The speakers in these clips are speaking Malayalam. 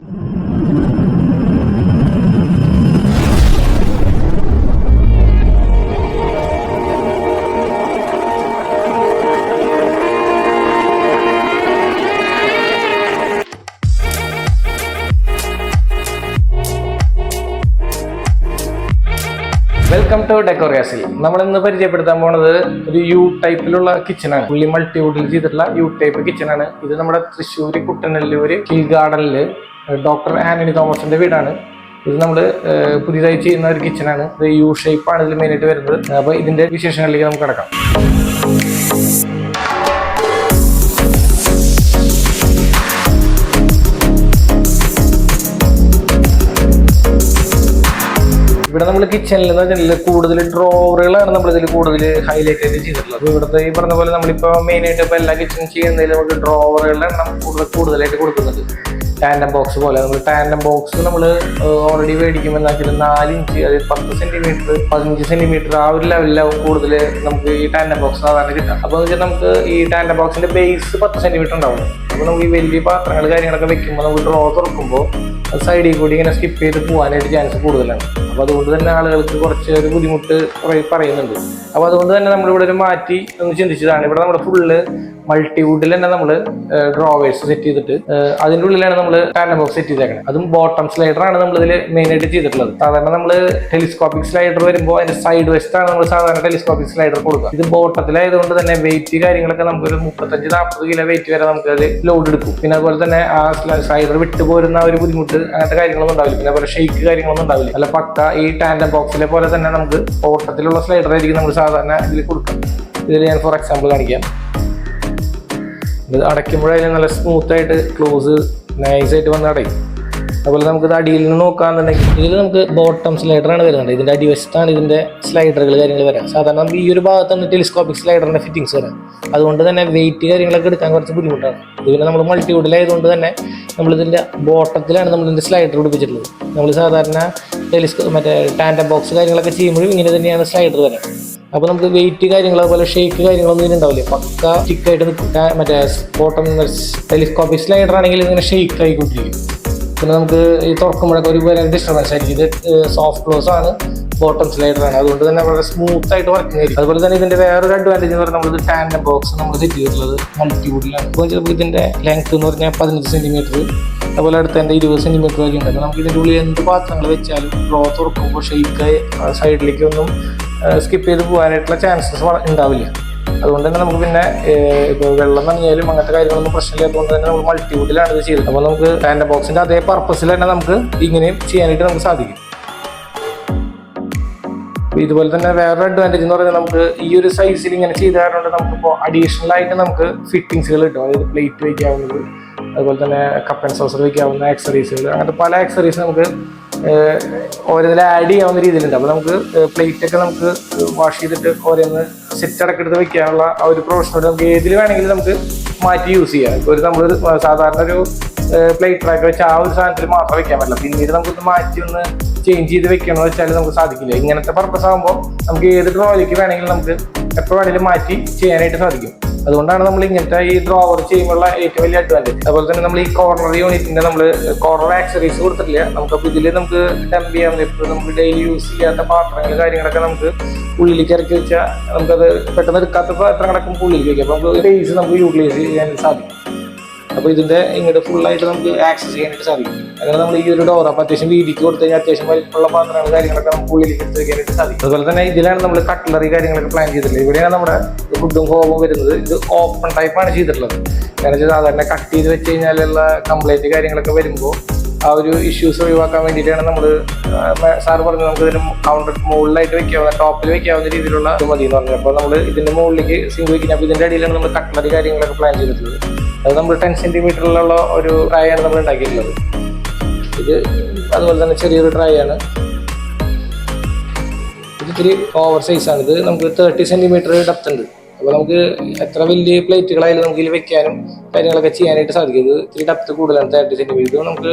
Welcome to decor castle. നമ്മൾ ഇന്ന് പരിചയപ്പെടുത്താൻ പോണത് ഒരു യു ടൈപ്പിലുള്ള കിച്ചണാണ്. ഫുള്ളി മൾട്ടിവുഡിൽ ചെയ്തിട്ടുള്ള യു ടൈപ്പ് കിച്ചണാണ്. ഇത് നമ്മുടെ തൃശ്ശൂർ കുട്ടനല്ലൂർ ഹിൽ ഗാർഡനിൽ ഡോക്ടർ ആന്റണി തോമസിന്റെ വീടാണ്. ഇത് നമ്മൾ പുതിയതായി ചെയ്യുന്ന ഒരു കിച്ചണാണ്. ഇത് യു ഷേപ്പാണ് ഇതിൽ മെയിനായിട്ട് വരുന്നത്. അപ്പോൾ ഇതിന്റെ വിശേഷങ്ങളിലേക്ക് നമുക്ക് കിടക്കാം. ഇവിടെ നമ്മൾ കിച്ചണിൽ എന്ന് വെച്ചാൽ കൂടുതൽ ഡ്രോവറുകളാണ് നമ്മൾ ഇതിൽ കൂടുതൽ ഹൈലൈറ്റ് ആയിട്ട് ചെയ്തിട്ടുള്ളത്. ഇവിടുത്തെ ഈ പറഞ്ഞ പോലെ നമ്മളിപ്പോൾ മെയിനായിട്ട് ഇപ്പോൾ എല്ലാ കിച്ചൺ ചെയ്യുന്നതിൽ നമുക്ക് ഡ്രോവറുകളുടെ എണ്ണം കൂടുതലായിട്ട് കൊടുക്കുന്നുണ്ട്. ടാൻഡം ബോക്സ് പോലെ നമ്മൾ ടാൻഡം ബോക്സ് നമ്മൾ ഓൾറെഡി മേടിക്കുമ്പോൾ എന്താ വെച്ചാൽ 4 ഇഞ്ച്, അതായത് 10 സെന്റിമീറ്റർ 15 സെന്റിമീറ്റർ ആ ഒരു ലെവലിലാവും കൂടുതൽ നമുക്ക് ഈ ടാൻഡം ബോക്സ് സാധാരണ കിട്ടാം. അപ്പോൾ എന്ന് വെച്ചാൽ നമുക്ക് ഈ ടാൻഡം ബോക്സിന്റെ ബേസ് 10 സെന്റിമീറ്റർ ഉണ്ടാവും. അപ്പോൾ നമുക്ക് ഈ വലിയ പാത്രങ്ങൾ കാര്യങ്ങളൊക്കെ വെക്കുമ്പോൾ നമുക്ക് ഡ്രോ തുറക്കുമ്പോൾ സൈഡിൽ കൂടി ഇങ്ങനെ സ്കിപ്പ് ചെയ്ത് പോകാനായിട്ട് ചാൻസ് കൂടുതലാണ്. അപ്പോൾ അതുകൊണ്ട് തന്നെ ആളുകൾക്ക് കുറച്ച് ഒരു ബുദ്ധിമുട്ട് പറയുന്നുണ്ട്. അപ്പോൾ അതുകൊണ്ട് തന്നെ നമ്മളിവിടെ ഒരു മാറ്റി ഒന്ന് ചിന്തിച്ചതാണ്. ഇവിടെ നമ്മുടെ ഫുള്ള് മൾട്ടിവുഡിൽ തന്നെ നമ്മൾ ഡ്രോവേഴ്സ് സെറ്റ് ചെയ്തിട്ട് അതിൻ്റെ ഉള്ളിലാണ് നമ്മൾ ടാൻഡം ബോക്സ് സെറ്റ് ചെയ്തേക്കുന്നത്. അതും ബോട്ടം സ്ലൈഡറാണ് നമ്മൾ ഇതിൽ മെയിനായിട്ട് ചെയ്തിട്ടുള്ളത്. സാധാരണ നമ്മൾ ടെലിസ്കോപ്പിക് സ്ലൈഡർ വരുമ്പോൾ അതിന്റെ സൈഡ് വെസ്റ്റാണ് നമ്മൾ സാധാരണ ടെലിസ്കോപ്പിക് സ്ലൈഡർ കൊടുക്കുക. ഇത് ബോട്ടത്തിലായതുകൊണ്ട് തന്നെ വെയിറ്റ് കാര്യങ്ങളൊക്കെ നമുക്കൊരു 35-40 കിലോ വെയിറ്റ് വരെ നമുക്ക് അത് ലോഡ് എടുക്കും. പിന്നെ അതുപോലെ തന്നെ ആ സ്ലൈഡർ വിട്ടു പോരുന്ന ഒരു ബുദ്ധിമുട്ട് അങ്ങനത്തെ കാര്യങ്ങളൊന്നും ഉണ്ടാവില്ല. പിന്നെ അതുപോലെ ഷെയ്ക്ക് കാര്യങ്ങളൊന്നും ഉണ്ടാവില്ല. അല്ല പക്ക ഈ ടാൻഡം ബോക്സിലെ പോലെ തന്നെ നമുക്ക് ബോട്ടത്തിലുള്ള സ്ലൈഡർ ആയിരിക്കും നമ്മൾ സാധാരണ ഇതിൽ കൊടുക്കുക. ഇതിൽ ഞാൻ ഫോർ എക്സാമ്പിൾ കാണിക്കാം. ഇത് അടയ്ക്കുമ്പോഴായാലും നല്ല സ്മൂത്തായിട്ട് ക്ലോസ് നൈസായിട്ട് വന്ന് അടയും. അതുപോലെ നമുക്ക് ഇത് അടിയിൽ നിന്ന് നോക്കാന്നുണ്ടെങ്കിൽ ഇതിൽ നമുക്ക് ബോട്ടം സ്ലൈഡറാണ് വരുന്നത്. ഇതിൻ്റെ അടിവശത്താണ് ഇതിൻ്റെ സ്ലൈഡറുകൾ കാര്യങ്ങൾ വരാം. സാധാരണ നമുക്ക് ഈ ഒരു ഭാഗത്താണ് ടെലിസ്കോപ്പിക് സ്ലൈഡറിൻ്റെ ഫിറ്റിങ്സ് വരാം. അതുകൊണ്ട് തന്നെ വെയിറ്റ് കാര്യങ്ങളൊക്കെ എടുക്കാൻ കുറച്ച് ബുദ്ധിമുട്ടാണ്. ഇത് പിന്നെ നമ്മൾ മൾട്ടിവുഡിലായതുകൊണ്ട് തന്നെ നമ്മളിതിൻ്റെ ബോട്ടത്തിലാണ് നമ്മളിതിൻ്റെ സ്ലൈഡർ പിടിപ്പിച്ചിട്ടുള്ളത്. നമ്മൾ സാധാരണ മറ്റേ ടാൻഡം ബോക്സ് കാര്യങ്ങളൊക്കെ ചെയ്യുമ്പോഴും ഇങ്ങനെ തന്നെയാണ് സ്ലൈഡർ വരാം. അപ്പോൾ നമുക്ക് വെയിറ്റ് കാര്യങ്ങൾ അതുപോലെ ഷേക്ക് കാര്യങ്ങളൊന്നും ഇതിനുണ്ടാവില്ല. പക്ക സ്റ്റിക്കായിട്ട് നിൽക്കും. മറ്റേ ബോട്ടം ടെലിസ്കോപ്പിക് സ്ലൈഡർ ആണെങ്കിൽ ഇങ്ങനെ ഷേക്ക് ആയിക്കൊണ്ടിരിക്കും. പിന്നെ നമുക്ക് ഈ തുറക്കുമ്പോഴൊക്കെ ഒരു ഭയങ്കര ഡിസ്റ്റർബൻസ് ആയിരിക്കും. ഇത് സോഫ്റ്റ് ക്ലോസ് ആണ്, ബോട്ടം സ്ലൈഡറാണ്. അതുകൊണ്ട് തന്നെ വളരെ സ്മൂത്ത് ആയിട്ട് വർക്കിംഗ് ആയിരിക്കും. അതുപോലെ തന്നെ ഇതിന്റെ വേറൊരു അഡ്വാൻറ്റേജ് എന്ന് പറഞ്ഞാൽ നമ്മളിത് ടാൻഡം ബോക്സ് നമ്മൾ സെറ്റ് ചെയ്തിട്ടുള്ളത് മൾട്ടിവുഡിലാണ്. അപ്പോൾ ചിലപ്പോൾ ഇതിന്റെ ലെങ്ത് എന്ന് പറഞ്ഞാൽ 15 സെന്റിമീറ്റർ, അതുപോലെ അടുത്തതിൻ്റെ 20 സെന്റിമീറ്റർ വരെ ഉണ്ട്. നമുക്ക് ഇതിൻ്റെ ഉള്ളിൽ എന്ത് പാത്രങ്ങൾ വെച്ചാലും ഡ്രോ തുറക്കുമ്പോൾ ഷെയ്ക്കായി സൈഡിലേക്കൊന്നും സ്കിപ്പ് ചെയ്ത് പോകാനായിട്ടുള്ള ചാൻസസ് ഉണ്ടാവില്ല. അതുകൊണ്ട് തന്നെ നമുക്ക് പിന്നെ ഇപ്പോൾ വെള്ളം നനഞ്ഞാലും അങ്ങനത്തെ കാര്യങ്ങളൊന്നും പ്രശ്നമില്ലാത്തതുകൊണ്ട് തന്നെ നമ്മൾ മൾട്ടിവുഡിലാണ് ഇത് ചെയ്തത്. അപ്പോൾ നമുക്ക് ടാൻഡം ബോക്സിന്റെ അതേ പർപ്പസിൽ തന്നെ നമുക്ക് ഇങ്ങനെയും ചെയ്യാനായിട്ട് നമുക്ക് സാധിക്കും. ഇതുപോലെ തന്നെ വേറൊരു അഡ്വാൻറ്റേജ് എന്ന് പറഞ്ഞാൽ നമുക്ക് ഈ ഒരു സൈസിൽ ഇങ്ങനെ ചെയ്ത കാരണം നമുക്കിപ്പോൾ അഡീഷണൽ ആയിട്ട് നമുക്ക് ഫിറ്റിങ്സുകൾ കിട്ടും. അതായത് പ്ലേറ്റ് വയ്ക്കാവുന്നത്, അതുപോലെ തന്നെ കപ്പ് ആൻഡ് സോസർ വയ്ക്കാവുന്ന ആക്സറീസുകൾ, അങ്ങനത്തെ പല ആക്സറീസ് നമുക്ക് ഓരോന്നിൽ ആഡ് ചെയ്യാവുന്ന രീതിയിലുണ്ട്. അപ്പോൾ നമുക്ക് പ്ലേറ്റ് ഒക്കെ നമുക്ക് വാഷ് ചെയ്തിട്ട് ഓരോന്ന് സെറ്റ് അടക്കെടുത്ത് വെക്കാനുള്ള ആ ഒരു പ്രൊഫഷണൽ നമുക്ക് ഏതിൽ വേണമെങ്കിലും നമുക്ക് മാറ്റി യൂസ് ചെയ്യാം. ഇപ്പോൾ നമ്മളൊരു സാധാരണ ഒരു പ്ലേറ്റ് റാക്ക് വെച്ച് ആ ഒരു സാധനത്തിൽ മാത്രം വെക്കാൻ പറ്റില്ല. പിന്നീട് നമുക്കൊന്ന് മാറ്റി ഒന്ന് ചേഞ്ച് ചെയ്ത് വെക്കണമെന്ന് വെച്ചാൽ നമുക്ക് സാധിക്കില്ല. ഇങ്ങനത്തെ പർപ്പസ് ആകുമ്പോൾ നമുക്ക് ഏത് ഡ്രോയിലേക്ക് വേണമെങ്കിലും നമുക്ക് എപ്പോൾ വേണമെങ്കിലും മാറ്റി ചെയ്യാനായിട്ട് സാധിക്കും. അതുകൊണ്ടാണ് നമ്മൾ ഇങ്ങനത്തെ ഈ ഡ്രോവർ ചെയ്യുമ്പോഴുള്ള ഏറ്റവും വലിയ അഡ്വാൻറ്റേജ്. അതുപോലെ തന്നെ നമ്മൾ ഈ കോർണർ യൂണിറ്റിന്റെ നമ്മൾ കോർണർ ആക്സറീസ് കൊടുത്തിട്ടില്ല. നമുക്കപ്പോൾ ഇതിൽ നമുക്ക് ഡംപ് ചെയ്യാൻ ഇപ്പോൾ നമുക്ക് ഡെയിലി യൂസ് ചെയ്യാത്ത പാത്രങ്ങൾ കാര്യങ്ങളൊക്കെ നമുക്ക് ഉള്ളിലേക്ക് ഇറക്കി വെച്ചാൽ നമുക്കത് പെട്ടെന്ന് എടുക്കാത്ത പാത്രങ്ങളൊക്കെ ഉള്ളിലേക്ക് വയ്ക്കാം. അപ്പോൾ നമുക്ക് സ്പേസ് നമുക്ക് യൂട്ടിലൈസ് ചെയ്യാൻ സാധിക്കും. അപ്പോൾ ഇതിന്റെ ഇങ്ങോട്ട് ഫുള്ളായിട്ട് നമുക്ക് ആക്സസ് ചെയ്യാനായിട്ട് സാധിക്കും. അങ്ങനെ നമ്മൾ ഈ ഒരു ഡോർ അപ്പോൾ അത്യാവശ്യം വീതിക്ക് കൊടുത്തു കഴിഞ്ഞാൽ അത്യാവശ്യം വലിപ്പമുള്ള പാത്രങ്ങൾ കാര്യങ്ങളൊക്കെ നമുക്ക് ഉള്ളിലേക്ക് എടുത്ത് വയ്ക്കാനായിട്ട് സാധിക്കും. അതുപോലെ തന്നെ ഇതിലാണ് നമ്മൾ കട്ട്ലറി കാര്യങ്ങളൊക്കെ പ്ലാൻ ചെയ്തിട്ടുള്ളത്. ഇവിടെയാണ് നമ്മുടെ ഫുഡും ഹോമും വരുന്നത്. ഇത് ഓപ്പൺ ടൈപ്പാണ് ചെയ്തിട്ടുള്ളത്. കാരണം വെച്ചാൽ സാധാരണ കട്ട് ചെയ്ത് വെച്ച് കഴിഞ്ഞാലുള്ള കംപ്ലൈൻറ്റ് കാര്യങ്ങളൊക്കെ വരുമ്പോൾ ആ ഒരു ഇഷ്യൂസ് ഒഴിവാക്കാൻ വേണ്ടിയിട്ടാണ് നമ്മൾ സാറ് പറഞ്ഞത് നമുക്ക് ഇതിന് കൗണ്ടർ മുകളിലായിട്ട് വെക്കാവുന്ന ടോപ്പിൽ വെക്കാവുന്ന രീതിയിലുള്ള ഇത് മതി എന്ന് പറഞ്ഞത്. അപ്പോൾ നമ്മൾ ഇതിന്റെ മുകളിലേക്ക് സിങ്ക് വയ്ക്കുന്നത്. അപ്പോൾ ഇതിന്റെ അടിയിലാണ് നമ്മൾ കട്ട്ലറി കാര്യങ്ങളൊക്കെ പ്ലാൻ ചെയ്തിട്ടുള്ളത്. അത് നമ്മൾ 10 സെന്റിമീറ്ററിലുള്ള ഒരു ട്രൈ ആണ് നമ്മൾ ഉണ്ടാക്കിയിട്ടുള്ളത്. ഇത് അതുപോലെ തന്നെ ചെറിയൊരു ട്രൈ ആണ്. ഇത് ഇത്തിരി ഓവർ സൈസാണ്. ഇത് നമുക്ക് 30 സെന്റിമീറ്റർ ഡെപ്ത് ഉണ്ട്. അപ്പോൾ നമുക്ക് എത്ര വലിയ പ്ലേറ്റുകളായാലും നമുക്ക് ഇതിൽ വെക്കാനും കാര്യങ്ങളൊക്കെ ചെയ്യാനായിട്ട് സാധിക്കും. ഇത് ഇത്തിരി ഡെപ്ത് കൂടുതലാണ്, 30 സെന്റിമീറ്റർ. നമുക്ക്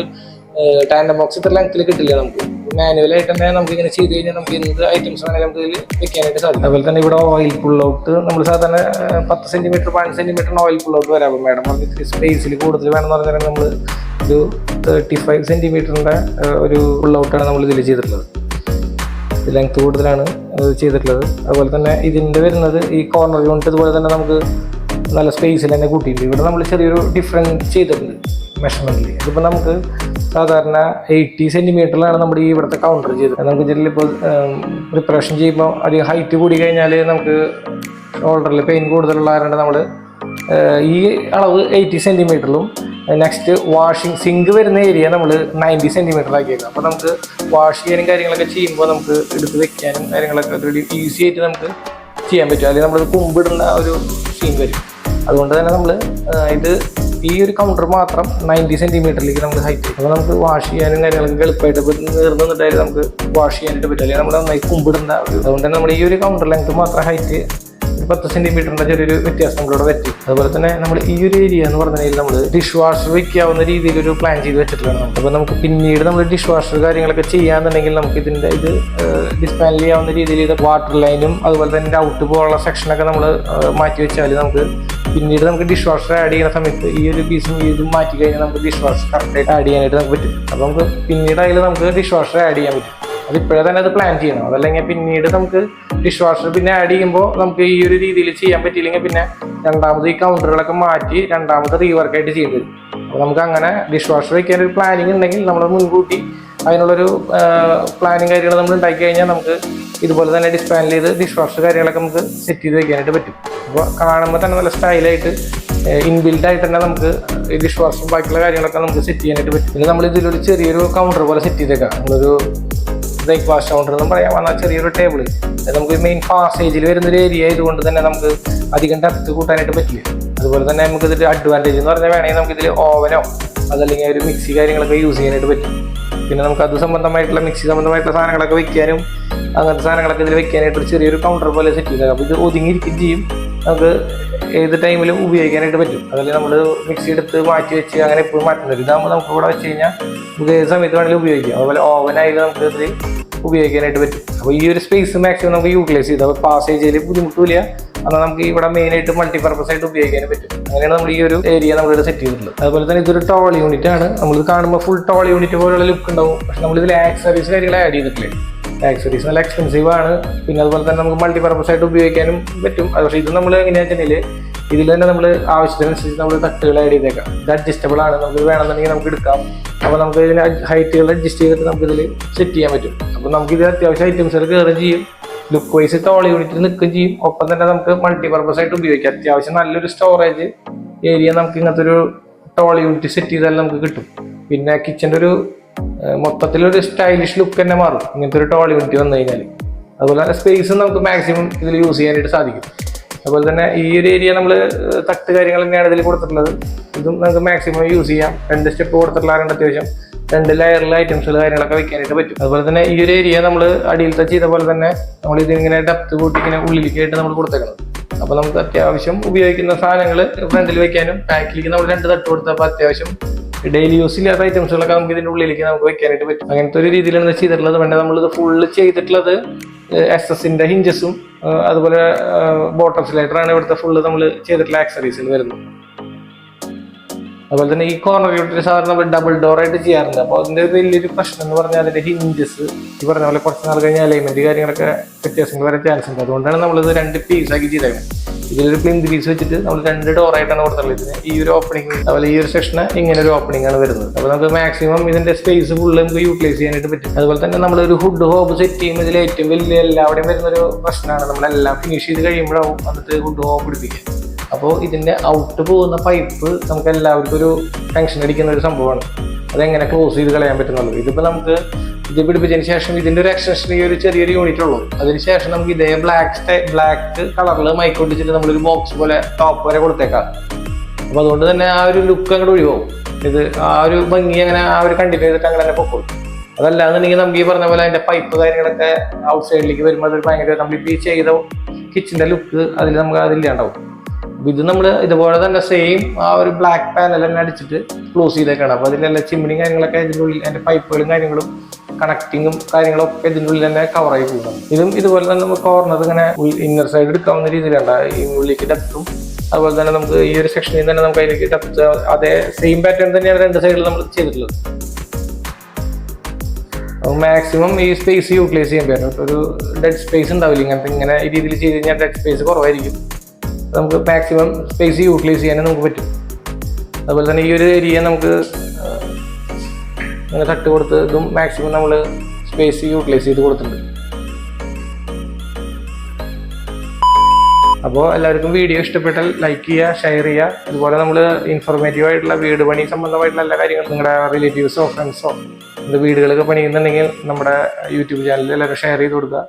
ടാൻഡം ബോക്സ് ഇത്ര ലെങ്ത്തിൽ കിട്ടില്ല നമുക്ക്. മാനുവലായിട്ട് തന്നെ നമുക്ക് ഇങ്ങനെ ചെയ്ത് കഴിഞ്ഞാൽ നമുക്ക് എന്ത് ഐറ്റംസ് വേണമെങ്കിലും നമുക്ക് ഇതിൽ വെക്കാനായിട്ട് സാധിക്കും. അതുപോലെ തന്നെ ഇവിടെ ഓയിൽ പുൾ ഔട്ട് നമ്മൾ സാധാരണ 10 centimetre 15 centimetre oil pull out വരാം. മാഡം നമുക്ക് സ്പേസിൽ കൂടുതൽ വേണമെന്ന് പറഞ്ഞാൽ നമ്മൾ ഒരു 35 സെന്റിമീറ്ററിന്റെ ഒരു പുൾ ഔട്ടാണ് നമ്മൾ ഇതിൽ ചെയ്തിട്ടുള്ളത്. ലെങ്ത് കൂടുതലാണ് ചെയ്തിട്ടുള്ളത്. അതുപോലെ തന്നെ ഇതിൻ്റെ വരുന്നത് ഈ കോർണർ യൂണിറ്റ് അതുപോലെ തന്നെ നമുക്ക് നല്ല സ്പേസിൽ തന്നെ കൂട്ടിയിട്ടുണ്ട്. ഇവിടെ നമ്മൾ ചെറിയൊരു ഡിഫറൻറ്റ് ചെയ്തിട്ടുണ്ട് മെഷർമെൻറ്റിൽ. ഇതിപ്പോൾ നമുക്ക് സാധാരണ 80 സെൻറ്റിമീറ്ററിലാണ് നമ്മുടെ ഈ ഇവിടുത്തെ കൗണ്ടർ ചെയ്തത്. നമുക്ക് ഇതിലിപ്പോൾ പ്രിപ്പറേഷൻ ചെയ്യുമ്പോൾ അധികം ഹൈറ്റ് കൂടി കഴിഞ്ഞാൽ നമുക്ക് ഷോൾഡറിൽ പെയിൻ കൂടുതലുള്ള കാരണം നമ്മൾ ഈ അളവ് 80 സെൻറ്റിമീറ്ററിലും നെക്സ്റ്റ് വാഷിംഗ് സിങ്ക് വരുന്ന ഏരിയ നമ്മൾ 90 സെൻറ്റിമീറ്റർ ആക്കിയേക്കാം. അപ്പോൾ നമുക്ക് വാഷ് ചെയ്യാനും കാര്യങ്ങളൊക്കെ ചെയ്യുമ്പോൾ നമുക്ക് എടുത്ത് വെക്കാനും കാര്യങ്ങളൊക്കെ ഈസി ആയിട്ട് നമുക്ക് ചെയ്യാൻ പറ്റും. അല്ലെങ്കിൽ നമ്മൾ കുമ്പിടുന്ന ഒരു സീൻ വരും. അതുകൊണ്ട് തന്നെ നമ്മൾ ഇത് ഈ ഒരു കൗണ്ടർ മാത്രം 90 സെൻറ്റിമീറ്ററിലേക്ക് നമുക്ക് ഹൈറ്റ്. അപ്പോൾ നമുക്ക് വാഷ് ചെയ്യാനും കാര്യങ്ങളൊക്കെ എളുപ്പമായിട്ട് നീർന്നിട്ടായാലും നമുക്ക് വാഷ് ചെയ്യാനായിട്ട് പറ്റും. അല്ലെങ്കിൽ നമ്മൾ നന്നായി കുമ്പിടേണ്ട ഒരു. അതുകൊണ്ട് തന്നെ നമ്മൾ ഈ ഒരു കൗണ്ടർ ലെങ്ത് മാത്രം ഹൈറ്റ് 10 സെൻറ്റിമീറ്ററിൻ്റെ ചെറിയൊരു വ്യത്യാസം നമ്മളിവിടെ പറ്റി. അതുപോലെ തന്നെ നമ്മൾ ഈ ഒരു ഏരിയ എന്ന് പറഞ്ഞാൽ നമ്മൾ ഡിഷ് വാഷർ വയ്ക്കാവുന്ന രീതിയിലൊരു പ്ലാൻ ചെയ്ത് വെച്ചിട്ടുള്ളതാണ്. അപ്പോൾ നമുക്ക് പിന്നീട് നമ്മൾ ഡിഷ് വാഷർ കാര്യങ്ങളൊക്കെ ചെയ്യാന്നുണ്ടെങ്കിൽ നമുക്ക് ഇതിൻ്റെ ഇത് ഡിസ്പാൻഡ് ചെയ്യാവുന്ന രീതിയിൽ ഇത് വാട്ടർ ലൈനും അതുപോലെ തന്നെ ഔട്ട് പോലുള്ള സെക്ഷനൊക്കെ നമ്മൾ മാറ്റി വെച്ചാൽ നമുക്ക് പിന്നീട് നമുക്ക് ഡിഷ് വാഷർ ആഡ് ചെയ്യുന്ന സമയത്ത് ഈ ഒരു പീസും ഇതും മാറ്റി കഴിഞ്ഞാൽ നമുക്ക് ഡിഷ് വാഷർ കറക്റ്റായിട്ട് ആഡ് ചെയ്യാനായിട്ട് നമുക്ക് പറ്റും. അപ്പോൾ നമുക്ക് പിന്നീട് അതിൽ നമുക്ക് ഡിഷ് വാഷർ ആഡ് ചെയ്യാൻ പറ്റും. അതിപ്പോഴേ തന്നെ അത് പ്ലാൻ ചെയ്യണം. അതല്ലെങ്കിൽ പിന്നീട് നമുക്ക് ഡിഷ് വാഷർ പിന്നെ ആഡ് ചെയ്യുമ്പോൾ നമുക്ക് ഈ ഒരു രീതിയിൽ ചെയ്യാൻ പറ്റിയില്ലെങ്കിൽ പിന്നെ രണ്ടാമത് ഈ കൗണ്ടറുകളൊക്കെ മാറ്റി രണ്ടാമത് റീവർക്കായിട്ട് ചെയ്യേണ്ടി വരും. അപ്പോൾ നമുക്ക് അങ്ങനെ ഡിഷ് വാഷർ വയ്ക്കാൻ ഒരു പ്ലാനിങ് ഉണ്ടെങ്കിൽ നമ്മൾ മുൻകൂട്ടി അതിനുള്ളൊരു പ്ലാനിങ് കാര്യങ്ങൾ നമ്മൾ ഉണ്ടാക്കി കഴിഞ്ഞാൽ നമുക്ക് ഇതുപോലെ തന്നെ ഡിസ്പാൻഡ് ചെയ്ത് ഡിഷ് വാഷർ കാര്യങ്ങളൊക്കെ നമുക്ക് സെറ്റ് ചെയ്ത് വെക്കാനായിട്ട് പറ്റും. അപ്പോൾ കാണുമ്പോൾ തന്നെ നല്ല സ്റ്റൈലായിട്ട് ഇൻബിൽഡായിട്ട് തന്നെ നമുക്ക് ഈ ഡിഷ് വാഷറും ബാക്കിയുള്ള കാര്യങ്ങളൊക്കെ നമുക്ക് സെറ്റ് ചെയ്യാനായിട്ട് പറ്റും. പിന്നെ നമ്മൾ ഇതിലൊരു ചെറിയൊരു കൗണ്ടർ പോലെ സെറ്റ് ചെയ്തേക്കാം. നമ്മളൊരു ബ്രേക്ക്ഫാസ്റ്റ് കൗണ്ടർ എന്നും പറയാൻ വന്നാൽ ചെറിയൊരു ടേബിൾ. നമുക്ക് മെയിൻ പാസേജിൽ വരുന്നൊരു ഏരിയ ആയതുകൊണ്ട് തന്നെ നമുക്ക് അധികം ഡെപ്ത് കൂട്ടാനായിട്ട് പറ്റില്ല. അതുപോലെ തന്നെ നമുക്ക് ഇതിൽ അഡ്വാൻറ്റേജ് എന്ന് പറഞ്ഞാൽ വേണമെങ്കിൽ നമുക്ക് ഇതിൽ ഓവനോ അതല്ലെങ്കിൽ ഒരു മിക്സി കാര്യങ്ങളൊക്കെ യൂസ് ചെയ്യാനായിട്ട് പറ്റും. പിന്നെ നമുക്ക് അത് സംബന്ധമായിട്ടുള്ള മിക്സി സംബന്ധമായിട്ടുള്ള സാധനങ്ങളൊക്കെ വെക്കാനും അങ്ങനത്തെ സാധനങ്ങളൊക്കെ ഇതിൽ വെക്കാനായിട്ട് ഒരു ചെറിയൊരു കൗണ്ടർ പോലെ സെറ്റ് ചെയ്തേക്കാം. അപ്പോൾ ഇത് ഒതുങ്ങിയിരിക്കുകയും ചെയ്യും, നമുക്ക് ഏത് ടൈമിലും ഉപയോഗിക്കാനായിട്ട് പറ്റും. അതല്ലെങ്കിൽ നമ്മൾ മിക്സി എടുത്ത് മാറ്റി വെച്ച് അങ്ങനെ എപ്പോഴും മാറ്റുന്നത്. ഇതാകുമ്പോൾ നമുക്ക് ഇവിടെ വെച്ച് കഴിഞ്ഞാൽ നമുക്ക് ഏത് സമയത്ത് വേണമെങ്കിലും ഉപയോഗിക്കാം. അതുപോലെ ഓവനായാലും നമുക്ക് ഇതിൽ ഉപയോഗിക്കാനായിട്ട് പറ്റും. അപ്പോൾ ഈ ഒരു സ്പേസ് മാക്സിമം നമുക്ക് യൂട്ടിലൈസ് ചെയ്ത് അപ്പോൾ പാസേജിൽ ബുദ്ധിമുട്ടില്ല. എന്നാൽ നമുക്ക് ഇവിടെ മെയിനായിട്ട് മൾട്ടിപർപ്പസ് ആയിട്ട് ഉപയോഗിക്കാനും പറ്റും. അങ്ങനെയാണ് നമ്മൾ ഈ ഒരു ഏരിയ നമ്മളിവിടെ സെറ്റ് ചെയ്തിട്ടുള്ളത്. അതുപോലെ തന്നെ ഇതൊരു ടോൾ യൂണിറ്റ് ആണ്. നമ്മളിത് കാണുമ്പോൾ ഫുൾ ടോൾ യൂണിറ്റ് പോലുള്ള ലുക്ക് ഉണ്ടാവും. പക്ഷെ നമ്മളിതിൽ ആക്സറീസ് കാര്യങ്ങൾ ആഡ് ചെയ്തിട്ടില്ലേ. ആക്സറീസ് നല്ല എക്സ്പെൻസീവ് ആണ്. പിന്നെ അതുപോലെ തന്നെ നമുക്ക് മൾട്ടിപർപ്പസ് ആയിട്ട് ഉപയോഗിക്കാനും പറ്റും. പക്ഷേ ഇത് നമ്മൾ എങ്ങനെയാണെന്ന് വെച്ചിട്ടുണ്ടെങ്കിൽ ഇതിൽ തന്നെ നമ്മൾ ആവശ്യത്തിനനുസരിച്ച് നമ്മൾ തട്ടുകൾ ആഡ് ചെയ്തേക്കാം. ഇത് അഡ്ജസ്റ്റബിൾ ആണ്. നമുക്ക് വേണമെന്നുണ്ടെങ്കിൽ നമുക്ക് എടുക്കാം. അപ്പോൾ നമുക്ക് ഇതിന് ഹൈറ്റുകൾ അഡ്ജസ്റ്റ് ചെയ്തിട്ട് നമുക്ക് ഇതിൽ സെറ്റ് ചെയ്യാൻ പറ്റും. അപ്പോൾ നമുക്ക് ഇത് അത്യാവശ്യം ഐറ്റംസുകൾ കയറുകയും ചെയ്യും. ലുക്ക് വൈസ് ടോൾ യൂണിറ്റിൽ നിൽക്കുകയും ചെയ്യും. ഒപ്പം തന്നെ നമുക്ക് മൾട്ടിപർപ്പസ് ആയിട്ട് ഉപയോഗിക്കാം. അത്യാവശ്യം നല്ലൊരു സ്റ്റോറേജ് ഏരിയ നമുക്ക് ഇങ്ങനത്തെ ഒരു ടോൾ യൂണിറ്റ് സെറ്റ് ചെയ്താൽ നമുക്ക് കിട്ടും. പിന്നെ കിച്ചൻ്റെ ഒരു മൊത്തത്തിലൊരു സ്റ്റൈലിഷ് ലുക്ക് തന്നെ മാറും ഇങ്ങനത്തെ ഒരു ടോൾ യൂണിറ്റ് വന്നു കഴിഞ്ഞാൽ. അതുപോലെ തന്നെ സ്പേസും നമുക്ക് മാക്സിമം ഇതിൽ യൂസ് ചെയ്യാനായിട്ട് സാധിക്കും. അതുപോലെ തന്നെ ഈ ഒരു ഏരിയ നമ്മൾ തട്ട് കാര്യങ്ങൾ തന്നെയാണ് ഇതിൽ കൊടുത്തിട്ടുള്ളത്. ഇതും നമുക്ക് മാക്സിമം യൂസ് ചെയ്യാം. 2 സ്റ്റെപ്പ് കൊടുത്തിട്ടുള്ളതാണ്. അത്യാവശ്യം 2 ലെയറിലെ ഐറ്റംസുകൾ കാര്യങ്ങളൊക്കെ വെക്കാനായിട്ട് പറ്റും. അതുപോലെ തന്നെ ഈ ഒരു ഏരിയ നമ്മൾ അടിയിലത്തെ ചെയ്ത പോലെ തന്നെ നമ്മൾ ഇതിങ്ങനെ ഡെപ്ത് കൂട്ടി ഇങ്ങനെ ഉള്ളിലേക്കായിട്ട് നമ്മൾ കൊടുത്തേക്കണം. അപ്പോൾ നമുക്ക് അത്യാവശ്യം ഉപയോഗിക്കുന്ന സാധനങ്ങൾ ഫ്രണ്ടിൽ വെക്കാനും ബാക്കിലേക്ക് നമ്മൾ 2 തട്ട് കൊടുത്തപ്പോൾ അത്യാവശ്യം ഡെയിലി യൂസ് ഇല്ലാത്ത ഐറ്റംസുകളൊക്കെ നമുക്ക് ഇതിൻ്റെ ഉള്ളിലേക്ക് നമുക്ക് വെക്കാനായിട്ട് പറ്റും. അങ്ങനത്തെ ഒരു രീതിയിലാണ് ചെയ്തിട്ടുള്ളത്. പിന്നെ നമ്മളിത് ഫുള്ള് ചെയ്തിട്ടുള്ളത് SS-ന്റെ ഹിഞ്ചസും അതുപോലെ ബോട്ടം സ്ലൈഡറാണ് ഇവിടുത്തെ ഫുള്ള് നമ്മൾ ചെയ്തിട്ടുള്ള ആക്സറീസുകൾ വരുന്നത്. അതുപോലെ തന്നെ ഈ കോർണർ യൂണിറ്റ് സാധാരണ നമ്മൾ ഡബിൾ ഡോർ ആയിട്ട് ചെയ്യാറുണ്ട്. അപ്പോൾ അതിൻ്റെ വലിയൊരു പ്രശ്നം എന്ന് പറഞ്ഞാൽ അതിൻ്റെ ഹിഞ്ചസ് ഈ പറഞ്ഞ പോലെ കുറച്ച് നാൾ കഴിഞ്ഞാൽ അലൈൻമെൻറ്റ് കാര്യങ്ങളൊക്കെ വ്യത്യാസങ്ങൾ വരാൻ ചാൻസ് ഉണ്ട്. അതുകൊണ്ടാണ് നമ്മളിത് 2 പീസാക്കി ചെയ്തേക്കുന്നത്. ഇതിലൊരു പ്ലിന്ത് പീസ് വെച്ചിട്ട് നമ്മൾ 2 ഡോറായിട്ടാണ് കൊടുത്തുള്ളത്. ഇതിന് ഈ ഒരു ഓപ്പണിംഗ് അതുപോലെ ഈ ഒരു സെക്ഷന് ഇങ്ങനെ ഒരു ഓപ്പണിംഗ് ആണ് വരുന്നത്. അപ്പോൾ നമുക്ക് മാക്സിമം ഇതിന്റെ സ്പേസ് ഫുള്ള് നമുക്ക് യൂട്ടിലൈസ് ചെയ്യാനായിട്ട് പറ്റും. അതുപോലെ തന്നെ നമ്മളൊരു ഹുഡ് ഹോബ് സെറ്റ് ചെയ്യുമ്പോൾ ഇതിൽ ഏറ്റവും വലിയ എല്ലാവിടെയും വരുന്നൊരു പ്രശ്നമാണ് നമ്മളെല്ലാം ഫിനിഷ് ചെയ്ത് കഴിയുമ്പോഴാവും എന്നിട്ട് ഹുഡ് ഹോബ് പിടിപ്പിക്കുക. അപ്പോൾ ഇതിന്റെ ഔട്ട് പോകുന്ന പൈപ്പ് നമുക്ക് എല്ലാവർക്കും ഒരു ടെൻഷൻ അടിക്കുന്ന ഒരു സംഭവമാണ്. അതെങ്ങനെ ക്ലോസ് ചെയ്ത് കളയാൻ പറ്റുന്നുള്ളൂ. ഇതിപ്പോൾ നമുക്ക് ഇത് പിടിപ്പിച്ചതിന് ശേഷം ഇതിന്റെ ഒരു എക്സ്റ്റൻഷൻ ഈ ഒരു ചെറിയൊരു യൂണിറ്റ് ഉള്ളൂ. അതിനുശേഷം നമുക്ക് ഇതേ ബ്ലാക്ക് കളറിൽ മൈക്ക് ഒട്ടിച്ചിട്ട് നമ്മളൊരു ബോക്സ് പോലെ ടോപ്പ് വരെ കൊടുത്തേക്കാം. അപ്പോൾ അതുകൊണ്ട് തന്നെ ആ ഒരു ലുക്ക് അങ്ങോട്ട് ഒഴിവാകും. ഇത് ആ ഒരു ഭംഗി അങ്ങനെ ആ ഒരു കണ്ടിന്യൂ ചെയ്തിട്ട് അങ്ങനെ തന്നെ പൊക്കും. അതല്ലാന്നുണ്ടെങ്കിൽ നമുക്ക് ഈ പറഞ്ഞ പോലെ അതിന്റെ പൈപ്പ് കാര്യങ്ങളൊക്കെ ഔട്ട് സൈഡിലേക്ക് വരുമ്പോൾ അത് ഭയങ്കര നമ്മളിപ്പോൾ ഈ ചെയ്ത കിച്ചന്റെ ലുക്ക് അതിൽ നമുക്ക് അതില്ലാണ്ടാവും. ഇത് നമ്മൾ ഇതുപോലെ തന്നെ സെയിം ആ ഒരു ബ്ലാക്ക് പാനൽ തന്നെ അടിച്ചിട്ട് ക്ലോസ് ചെയ്തേക്കാണ്. അപ്പോൾ അതിലെല്ലാം ചിമ്മിനിയും കാര്യങ്ങളൊക്കെ ഇതിൻ്റെ ഉള്ളിൽ അതിൻ്റെ പൈപ്പുകളും കാര്യങ്ങളും കണക്റ്റിങ്ങും കാര്യങ്ങളൊക്കെ ഇതിൻ്റെ ഉള്ളിൽ തന്നെ കവറായി പോകുന്നുണ്ട്. ഇതും ഇതുപോലെ തന്നെ നമുക്ക് കോർണർ ഇങ്ങനെ ഇന്നർ സൈഡ് എടുക്കാവുന്ന രീതിയിലുണ്ട്. ഈ ഉള്ളിലേക്ക് ഡെപ്തും അതുപോലെ തന്നെ നമുക്ക് ഈ ഒരു സെക്ഷനിൽ തന്നെ നമുക്ക് അതിലേക്ക് ഡെപ്ത് അതേ സെയിം പാറ്റേൺ തന്നെയാണ് രണ്ട് സൈഡിൽ നമ്മൾ ചെയ്തിട്ടുള്ളത്. മാക്സിമം ഈ സ്പേസ് യൂട്ടിലൈസ് ചെയ്യാൻ പറ്റും. ഒരു ഡെഡ് സ്പേസ് ഉണ്ടാവില്ല ഇങ്ങനെ ഈ രീതിയിൽ ചെയ്ത് കഴിഞ്ഞാൽ ഡെഡ് സ്പേസ് കുറവായിരിക്കും. നമുക്ക് മാക്സിമം സ്പേസ് യൂട്ടിലൈസ് ചെയ്യാനും നമുക്ക് പറ്റും. അതുപോലെ തന്നെ ഈ ഒരു ഏരിയ നമുക്ക് ഇങ്ങനെ തട്ട് കൊടുത്ത് ഇതും മാക്സിമം നമ്മൾ സ്പേസ് യൂട്ടിലൈസ് ചെയ്ത് കൊടുത്തിട്ടുണ്ട്. അപ്പോൾ എല്ലാവർക്കും വീഡിയോ ഇഷ്ടപ്പെട്ടാൽ ലൈക്ക് ചെയ്യുക, ഷെയർ ചെയ്യുക. അതുപോലെ നമ്മൾ ഇൻഫോർമേറ്റീവ് ആയിട്ടുള്ള വീട് പണി സംബന്ധമായിട്ടുള്ള എല്ലാ കാര്യങ്ങളും നിങ്ങളുടെ റിലേറ്റീവ്സോ ഫ്രണ്ട്സോ വീടുകളൊക്കെ പണിയുന്നുണ്ടെങ്കിൽ നമ്മുടെ യൂട്യൂബ് ചാനലിൽ എല്ലാവരും ഷെയർ ചെയ്ത് കൊടുക്കുക.